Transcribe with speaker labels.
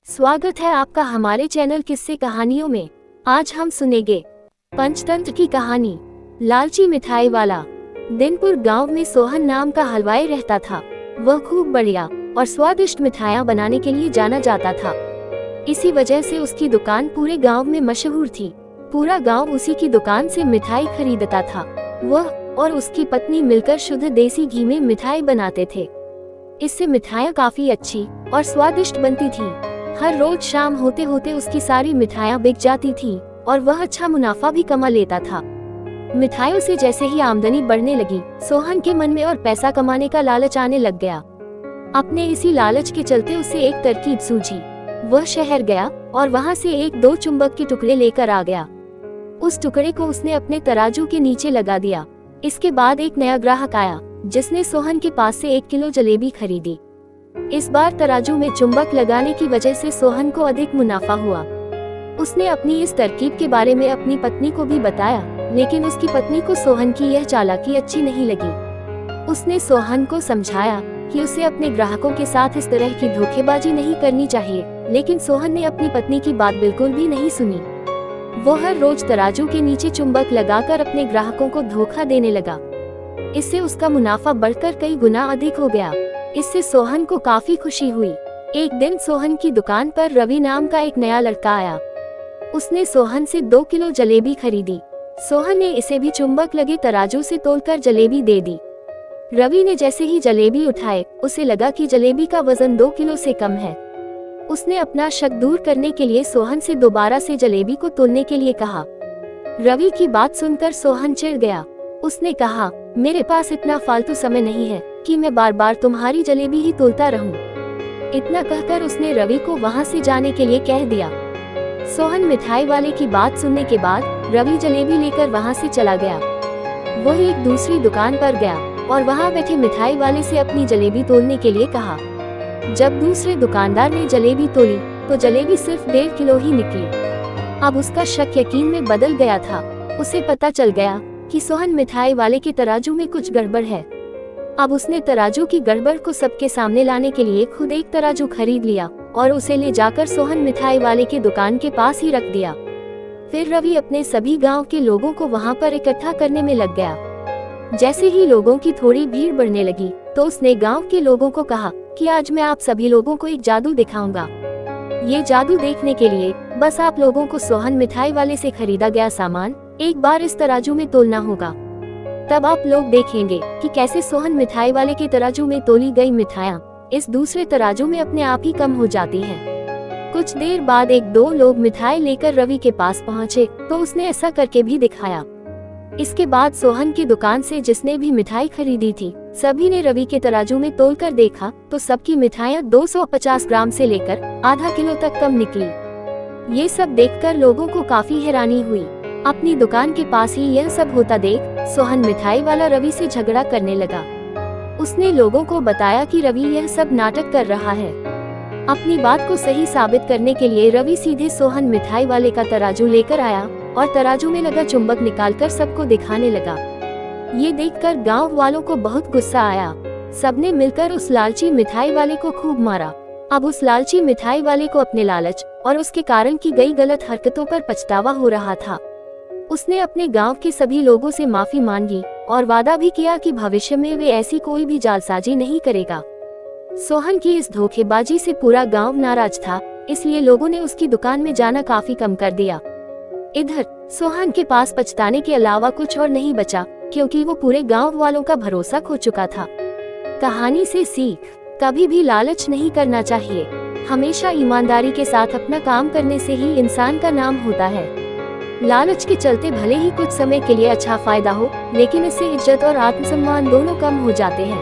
Speaker 1: स्वागत है आपका हमारे चैनल किस्से कहानियों में। आज हम सुनेंगे पंचतंत्र की कहानी, लालची मिठाई वाला। दिनपुर गांव में सोहन नाम का हलवाई रहता था। वह खूब बढ़िया और स्वादिष्ट मिठाइयाँ बनाने के लिए जाना जाता था। इसी वजह से उसकी दुकान पूरे गांव में मशहूर थी। पूरा गांव उसी की दुकान से मिठाई खरीदता था। वह और उसकी पत्नी मिलकर शुद्ध देसी घी में मिठाई बनाते थे। इससे मिठाइयाँ काफी अच्छी और स्वादिष्ट बनती थी। हर रोज शाम होते होते उसकी सारी मिठाइयाँ बिक जाती थीं और वह अच्छा मुनाफा भी कमा लेता था। मिठाइयों से जैसे ही आमदनी बढ़ने लगी, सोहन के मन में और पैसा कमाने का लालच आने लग गया। अपने इसी लालच के चलते उसे एक तरकीब सूझी। वह शहर गया और वहाँ से एक दो चुंबक के टुकड़े लेकर आ गया। उस टुकड़े को उसने अपने तराजू के नीचे लगा दिया। इसके बाद एक नया ग्राहक आया जिसने सोहन के पास से 1 किलो जलेबी खरीदी। इस बार तराजू में चुंबक लगाने की वजह से सोहन को अधिक मुनाफा हुआ। उसने अपनी इस तरकीब के बारे में अपनी पत्नी को भी बताया, लेकिन उसकी पत्नी को सोहन की यह चालाकी अच्छी नहीं लगी। उसने सोहन को समझाया कि उसे अपने ग्राहकों के साथ इस तरह की धोखेबाजी नहीं करनी चाहिए, लेकिन सोहन ने अपनी पत्नी की बात बिल्कुल भी नहीं सुनी। वो हर रोज तराजू के नीचे चुंबक लगाकर अपने ग्राहकों को धोखा देने लगा। इससे उसका मुनाफा बढ़कर कई गुना अधिक हो गया। इससे सोहन को काफी खुशी हुई। एक दिन सोहन की दुकान पर रवि नाम का एक नया लड़का आया। उसने सोहन से 2 किलो जलेबी खरीदी। सोहन ने इसे भी चुंबक लगे तराजू से तोलकर जलेबी दे दी। रवि ने जैसे ही जलेबी उठाए, उसे लगा कि जलेबी का वजन 2 किलो से कम है। उसने अपना शक दूर करने के लिए सोहन से दोबारा से जलेबी को तोलने के लिए कहा। रवि की बात सुनकर सोहन चिढ़ गया। उसने कहा, मेरे पास इतना फालतू समय नहीं है कि मैं बार बार तुम्हारी जलेबी ही तोलता रहूं। इतना कहकर उसने रवि को वहां से जाने के लिए कह दिया। सोहन मिठाई वाले की बात सुनने के बाद रवि जलेबी लेकर वहां से चला गया। वह एक दूसरी दुकान पर गया और वहां बैठे मिठाई वाले से अपनी जलेबी तोलने के लिए कहा। जब दूसरे दुकानदार ने जलेबी तोली तो जलेबी सिर्फ 1.5 किलो ही निकली। अब उसका शक यकीन में बदल गया था। उसे पता चल गया कि सोहन मिठाई वाले के तराजू में कुछ गड़बड़ है। अब उसने तराजू की गड़बड़ को सबके सामने लाने के लिए खुद एक तराजू खरीद लिया और उसे ले जाकर सोहन मिठाई वाले की दुकान के पास ही रख दिया। फिर रवि अपने सभी गांव के लोगों को वहां पर इकट्ठा करने में लग गया। जैसे ही लोगों की थोड़ी भीड़ बढ़ने लगी तो उसने गांव के लोगों को कहा कि आज मैं आप सभी लोगों को एक जादू दिखाऊंगा। ये जादू देखने के लिए बस आप लोगों को सोहन मिठाई वाले से खरीदा गया सामान एक बार इस तराजू में तोलना होगा। तब आप लोग देखेंगे कि कैसे सोहन मिठाई वाले के तराजू में तोली गई मिठाइयाँ इस दूसरे तराजू में अपने आप ही कम हो जाती हैं। कुछ देर बाद 1-2 लोग मिठाई लेकर रवि के पास पहुँचे तो उसने ऐसा करके भी दिखाया। इसके बाद सोहन की दुकान से जिसने भी मिठाई खरीदी थी, सभी ने रवि के तराजू में तोलकर देखा तो सबकी मिठाइयाँ 250 ग्राम से लेकर आधा किलो तक कम निकली। ये सब देखकर लोगों को काफी हैरानी हुई। अपनी दुकान के पास ही यह सब होता देख सोहन मिठाई वाला रवि से झगड़ा करने लगा। उसने लोगों को बताया कि रवि यह सब नाटक कर रहा है। अपनी बात को सही साबित करने के लिए रवि सीधे सोहन मिठाई वाले का तराजू लेकर आया और तराजू में लगा चुंबक निकालकर सबको दिखाने लगा। ये देखकर गांव वालों को बहुत गुस्सा आया। सबने मिलकर उस लालची मिठाई वाले को खूब मारा। अब उस लालची मिठाई वाले को अपने लालच और उसके कारण की गई गलत हरकतों पर पछतावा हो रहा था। उसने अपने गांव के सभी लोगों से माफी मांगी और वादा भी किया कि भविष्य में वे ऐसी कोई भी जालसाजी नहीं करेगा। सोहन की इस धोखेबाजी से पूरा गांव नाराज था, इसलिए लोगों ने उसकी दुकान में जाना काफी कम कर दिया। इधर सोहन के पास पछताने के अलावा कुछ और नहीं बचा, क्योंकि वो पूरे गांव वालों का भरोसा खो चुका था। कहानी से सीख, कभी भी लालच नहीं करना चाहिए। हमेशा ईमानदारी के साथ अपना काम करने से ही इंसान का नाम होता है। लालच के चलते भले ही कुछ समय के लिए अच्छा फायदा हो, लेकिन इससे इज्जत और आत्मसम्मान दोनों कम हो जाते हैं।